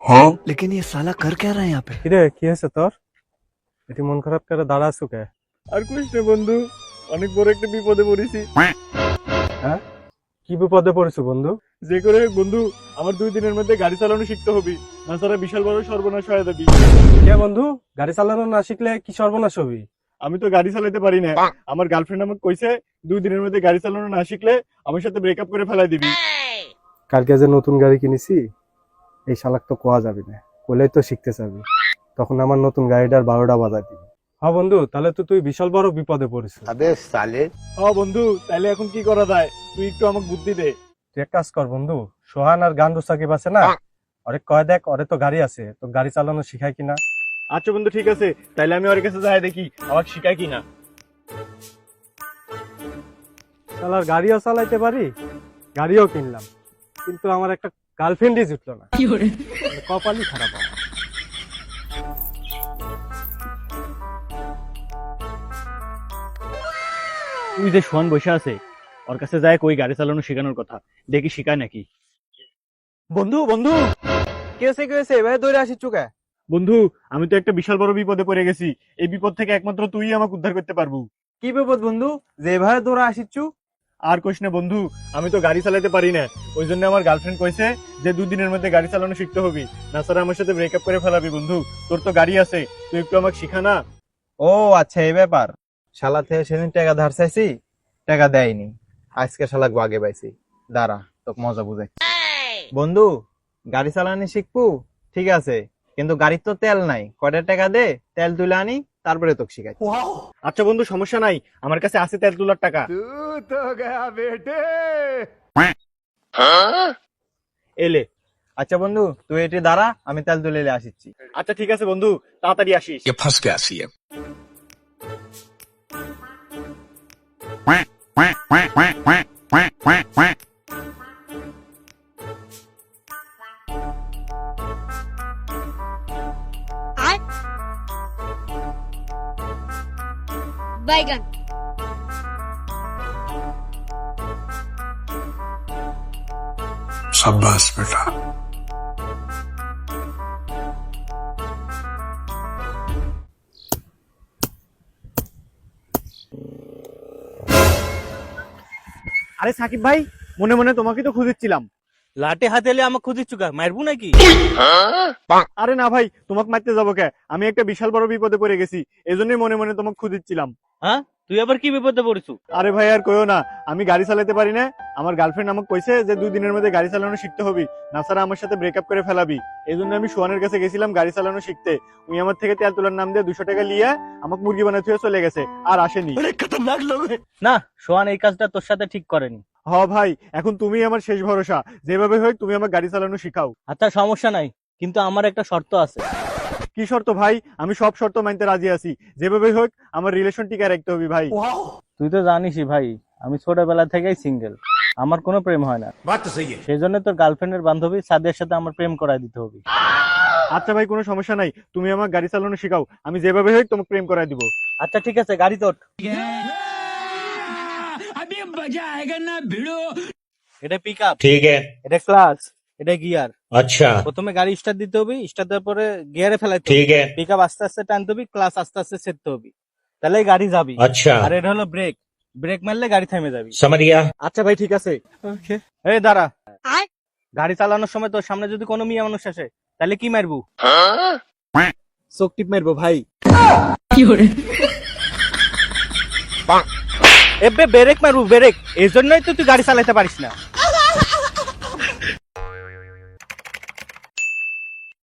हाँ? लेकिन ये साला कर क्या रहा है यहाँ पे? কিরে কি হয়েছে তোর? এটি মন খারাপ করে দাঁড়া আছো কে? আর কইস না বন্ধু, অনেক বড় একটা বিপদে পড়েছি। হ্যাঁ, কি বিপদে পড়েছো বন্ধু? যে করে হোক বন্ধু, আমার 2 দিনের মধ্যে গাড়ি চালানো শিখতে হবে, না ছাড়া বিশাল বড় সর্বনাশ হয়ে যাবে। কে বন্ধু, গাড়ি চালানো না শিখলে কি সর্বনাশ হবি? আমি তো গাড়ি চালাতে পারি না। আমার গার্লফ্রেন্ড আমাকে কইছে 2 দিনের মধ্যে গাড়ি চালানো না শিখলে আমার সাথে ব্রেকআপ করে ফেলাই দিবি। কালকে যে নতুন গাড়ি কিনেছি, এই শালাক তো কোয়া যাবে না, কোলেই তো শিখতে চাবি, তখন আমার নতুন গাড়িটার 12টা বাজার দিবি। হ্যাঁ বন্ধু, তাহলে তো তুই বিশাল বড় বিপদে পড়েছিস। হ্যাঁ বন্ধু, তাইলে এখন কি করা যায়? তুই একটু আমাকে বুদ্ধি দে। তুই এক কাজ কর বন্ধু, সোহান আর গান্ডু সাকিব আছে না, ওরে কয় দেখ, ওরে তো গাড়ি আছে, তো গাড়ি চালানো শিখায় কিনা। আচ্ছা বন্ধু ঠিক আছে, তাইলে আমি ওর কাছে যাই দেখি আমাকে শিখায় কিনা। শালার গাড়িও চালাইতে পারি, গাড়িও কিনলাম, কিন্তু আমার একটা গার্লফ্রেন্ডই জুটলো না। কপালই খারাপ আমার। তুই যে সোহান বসে আছে, ওর কাছে যায় কই গাড়ি চালানো শেখানোর কথা, দেখি শিখায় নাকি। বন্ধু বন্ধু, কেসে ভাই দৌড়ে আসিস চুকে। বন্ধু, আমি তো একটা বিশাল বড় বিপদে পড়ে গেছি। এই বিপদ থেকে একমাত্র তুই আমাকে উদ্ধার করতে পারবো। কি বিপদ বন্ধু, যে ভাই দৌড়ে আসিস? আর কইস না বন্ধু, আমি তো গাড়ি চালাতে পারি না। ওই জন্য আমার গার্লফ্রেন্ড কইছে যে 2 দিনের মধ্যে গাড়ি চালানো শিখতে হবে, না স্যার আমার সাথে ব্রেকআপ করে ফেলাবি। বন্ধু, তোর তো গাড়ি আছে, তুই একটু আমাকে শিখা না। ও আচ্ছা, এই ব্যাপার। শালা থেকে সেদিন টাকা ধার চাইছি, টাকা দেয়নি, আজকে শালা আগে পাইছি, দাঁড়া তোকে মজা বুঝাচ্ছি। বন্ধু, গাড়ি চালানি শিখবো ঠিক আছে, কিন্তু গাড়ির তো তেল নাই, কয়টা টাকা দে, তেল তুলে আনি, তারপরে তোকে শিখাই। আচ্ছা বন্ধু, সমস্যা নাই, আমার কাছে আছে 13 লাখ টাকা। এলে। আচ্ছা বন্ধু, তুই এটি দাঁড়া, আমি তেল তুলে আসিচ্ছি। আচ্ছা ঠিক আছে বন্ধু, তাড়াতাড়ি আসিস। ये फंस गया सी है। बैगन शाबाश बेटा। আরে সাকিব ভাই, মনে মনে তোমাকে তো খুঁজেছিলাম। লাঠি হাতে এলে আমাকে খুঁজিস চুকা, মারবো নাকি? আরে না ভাই, তোমাকে মারতে যাবো কে? আমি একটা বিশাল বড় বিপদে পড়ে গেছি, এজন্যই মনে মনে তোমাকে খুঁজেছিলাম। হ্যাঁ, তুই আবার কি বিপদে পড়েছু? আরে ভাই আর কইও না, আমি গাড়ি চালাতে পারি না। আমার গার্লফ্রেন্ড আমাকে কইছে যে 2 দিনের মধ্যে গাড়ি চালানো শিখতে হবে, না ছাড়া আমার সাথে ব্রেকআপ করে ফেলাবি। এই জন্য আমি সোহানের কাছে গেছিলাম গাড়ি চালানো শিখতে। উনি আমার থেকে তেল তোলার নাম দিয়ে 200 টাকা নিয়ে আমাকে মুরগি বানাতে হয়ে চলে গেছে, আর আসেনি। खतरनाक लोग हैं। না, সোহান এই কাজটা তোর সাথে ঠিক করেনি। হ ভাই, এখন তুমি আমার শেষ ভরসা, যেভাবে হোক তুমি আমার গাড়ি চালানো শিখাও। আচ্ছা সমস্যা নাই, কিন্তু আমার একটা শর্ত আছে। কি শর্ত ভাই? আমি সব শর্ত মানতে রাজি আছি, যেভাবে হোক আমার রিলেশন টিকে রাখতে হবে ভাই। তুই তো জানিসই ভাই, আমি ছোটবেলা থেকেই সিঙ্গেল, আমার কোনো প্রেম হয় না। बात तो सही है। সেই জন্য তোর গার্লফ্রেন্ডের বান্ধবী সাদিয়ার সাথে আমার প্রেম করায় দিতে হবে। আচ্ছা ভাই, কোনো সমস্যা নাই, তুমি আমার গাড়ি চালানো শিখাও, আমি যেভাবে হোক তোমাকে প্রেম করায় দিব। আচ্ছা ঠিক আছে, গাড়ি তোর। এটা পিক আপ, ठीक है। এটা ক্লাচ, এটা গিয়ার। अच्छा প্রথমে গাড়ি স্টার্ট দিতে হবে, স্টার্ট দেওয়ার পরে গিয়ারে ফেলাইতে হবে, ठीक है। পিক আপ আস্তে আস্তে টানতে হবে, ক্লাচ আস্তে আস্তে ছেড়তে হবে, তাহলে গাড়ি যাবি। अच्छा আর এটা হলো ব্রেক, ব্রেক মারলে গাড়ি থেমে যাবি। समझ गया। আচ্ছা ভাই ঠিক আছে। এই দাঁড়া, গাড়ি চালানোর সময় তোর সামনে যদি কোনো মেয়ে মানুষ আসে, তাহলে কি মারবো? চোখ টিপ মারবো ভাই। এবে ব্রেক মারবো, ব্রেক। এই জন্যই তো তুই গাড়ি চালাতে পারিস না।